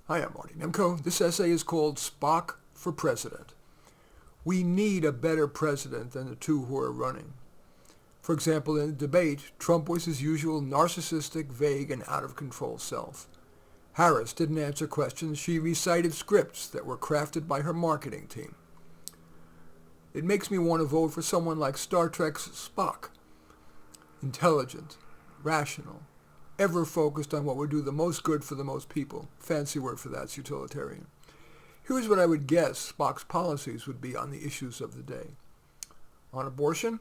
Hi, I'm Marty Nemko. This essay is called Spock for President. We need a better president than the two who are running. For example, in the debate, Trump was his usual narcissistic, vague, and out-of-control self. Harris didn't answer questions. She recited scripts that were crafted by her marketing team. It makes me want to vote for someone like Star Trek's Spock. Intelligent, rational, ever focused on what would do the most good for the most people. Fancy word for that's utilitarian. Here's what I would guess Spock's policies would be on the issues of the day. On abortion,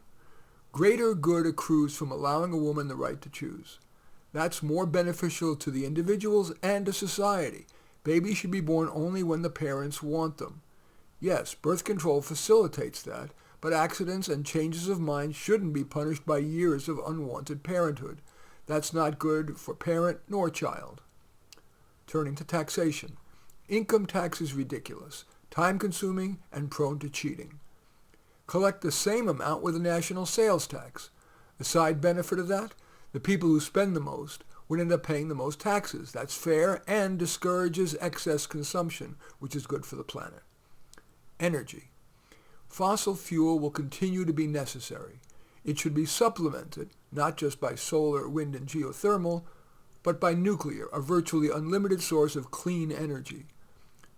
greater good accrues from allowing a woman the right to choose. That's more beneficial to the individuals and to society. Babies should be born only when the parents want them. Yes, birth control facilitates that, but accidents and changes of mind shouldn't be punished by years of unwanted parenthood. That's not good for parent nor child. Turning to taxation. Income tax is ridiculous, time-consuming, and prone to cheating. Collect the same amount with a national sales tax. The side benefit of that? The people who spend the most would end up paying the most taxes. That's fair and discourages excess consumption, which is good for the planet. Energy. Fossil fuel will continue to be necessary. It should be supplemented, not just by solar, wind, and geothermal, but by nuclear, a virtually unlimited source of clean energy.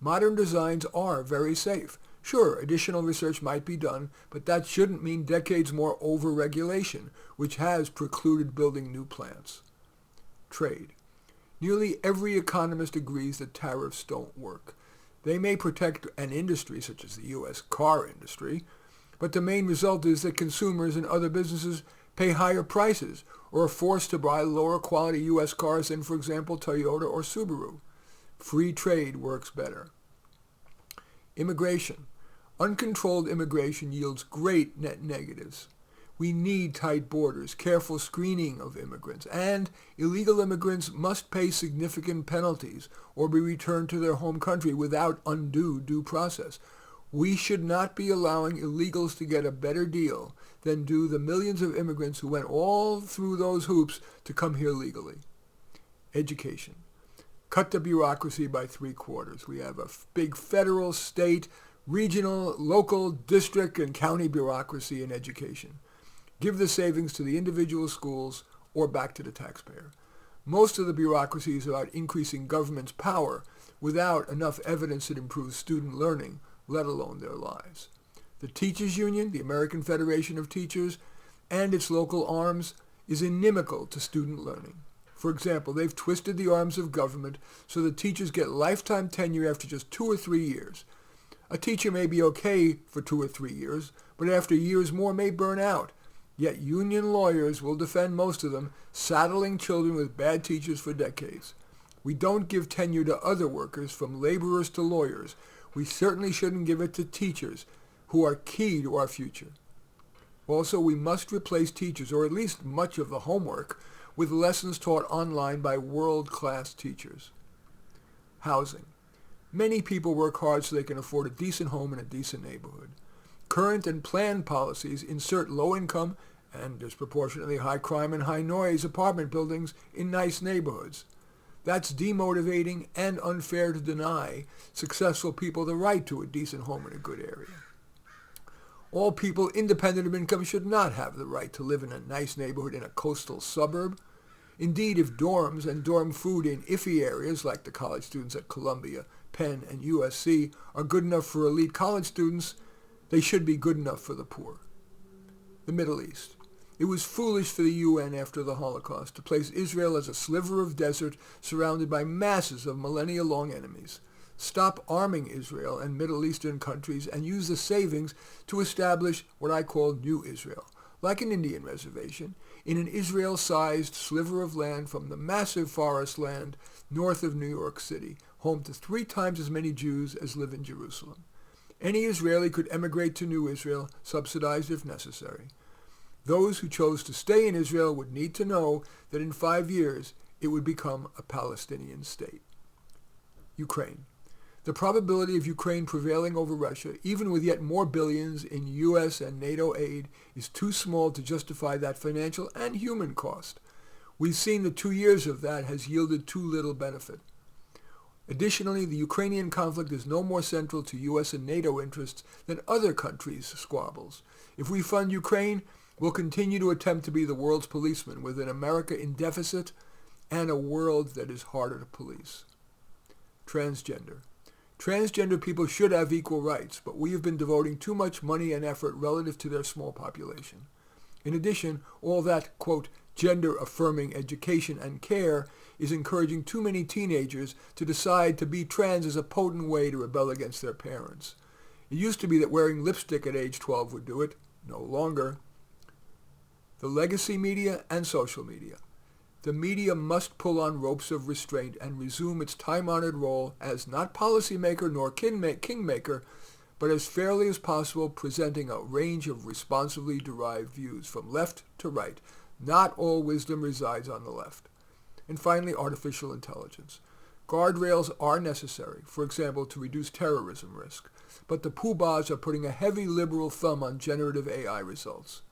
Modern designs are very safe. Sure, additional research might be done, but that shouldn't mean decades more over-regulation, which has precluded building new plants. Trade. Nearly every economist agrees that tariffs don't work. They may protect an industry, such as the U.S. car industry, but the main result is that consumers and other businesses pay higher prices or are forced to buy lower quality U.S. cars than, for example, Toyota or Subaru. Free trade works better. Immigration. Uncontrolled immigration yields great net negatives. We need tight borders, careful screening of immigrants, and illegal immigrants must pay significant penalties or be returned to their home country without undue due process. We should not be allowing illegals to get a better deal than do the millions of immigrants who went all through those hoops to come here legally. Education. Cut the bureaucracy by 3/4. We have a big federal, state, regional, local, district, and county bureaucracy in education. Give the savings to the individual schools or back to the taxpayer. Most of the bureaucracy is about increasing government's power without enough evidence that improves student learning, let alone their lives. The Teachers Union, the American Federation of Teachers, and its local arms is inimical to student learning. For example, they've twisted the arms of government so that teachers get lifetime tenure after just 2 or 3 years. A teacher may be okay for 2 or 3 years, but after years more may burn out. Yet union lawyers will defend most of them, saddling children with bad teachers for decades. We don't give tenure to other workers, from laborers to lawyers. We certainly shouldn't give it to teachers, who are key to our future. Also, we must replace teachers, or at least much of the homework, with lessons taught online by world-class teachers. Housing. Many people work hard so they can afford a decent home in a decent neighborhood. Current and planned policies insert low-income and disproportionately high crime and high noise apartment buildings in nice neighborhoods. That's demotivating and unfair to deny successful people the right to a decent home in a good area. All people independent of income should not have the right to live in a nice neighborhood in a coastal suburb. Indeed, if dorms and dorm food in iffy areas like the college students at Columbia, Penn, and USC are good enough for elite college students, they should be good enough for the poor. The Middle East. It was foolish for the UN after the Holocaust to place Israel as a sliver of desert surrounded by masses of millennia-long enemies. Stop arming Israel and Middle Eastern countries and use the savings to establish what I call New Israel, like an Indian reservation, in an Israel-sized sliver of land from the massive forest land north of New York City, home to 3 times as many Jews as live in Jerusalem. Any Israeli could emigrate to New Israel, subsidized if necessary. Those who chose to stay in Israel would need to know that in 5 years it would become a Palestinian state. Ukraine. The probability of Ukraine prevailing over Russia, even with yet more billions in U.S. and NATO aid, is too small to justify that financial and human cost. We've seen that 2 years of that has yielded too little benefit. Additionally, the Ukrainian conflict is no more central to U.S. and NATO interests than other countries' squabbles. If we fund Ukraine, we'll continue to attempt to be the world's policeman with an America in deficit and a world that is harder to police. Transgender. Transgender people should have equal rights, but we have been devoting too much money and effort relative to their small population. In addition, all that, quote, gender-affirming education and care is encouraging too many teenagers to decide to be trans as a potent way to rebel against their parents. It used to be that wearing lipstick at age 12 would do it. No longer. The legacy media and social media. The media must pull on ropes of restraint and resume its time-honored role as not policymaker nor kingmaker, but as fairly as possible presenting a range of responsibly derived views from left to right. Not all wisdom resides on the left. And finally, artificial intelligence. Guardrails are necessary, for example, to reduce terrorism risk, but the poobahs are putting a heavy liberal thumb on generative AI results.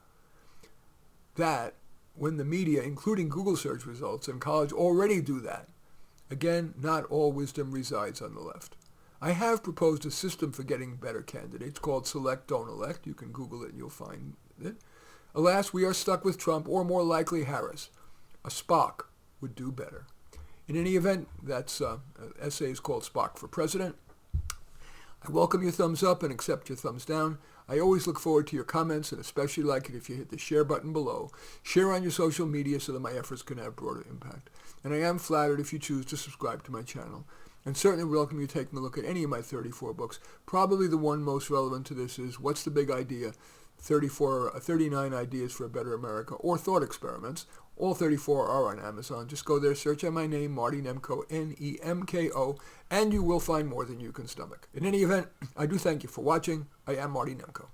That, when the media, including Google search results and college, already do that. Again, not all wisdom resides on the left. I have proposed a system for getting better candidates called Select, Don't Elect. You can Google it and you'll find it. Alas, we are stuck with Trump, or more likely Harris. A Spock would do better. In any event, that's essay is called Spock for President. I welcome your thumbs up and accept your thumbs down. I always look forward to your comments, and especially like it if you hit the share button below. Share on your social media so that my efforts can have broader impact. And I am flattered if you choose to subscribe to my channel. And certainly welcome you taking a look at any of my 34 books. Probably the one most relevant to this is What's the Big Idea? 39 Ideas for a Better America, or Thought Experiments. All 34 are on Amazon. Just go there, search on my name, Marty Nemko, N-E-M-K-O, and you will find more than you can stomach. In any event, I do thank you for watching. I am Marty Nemko.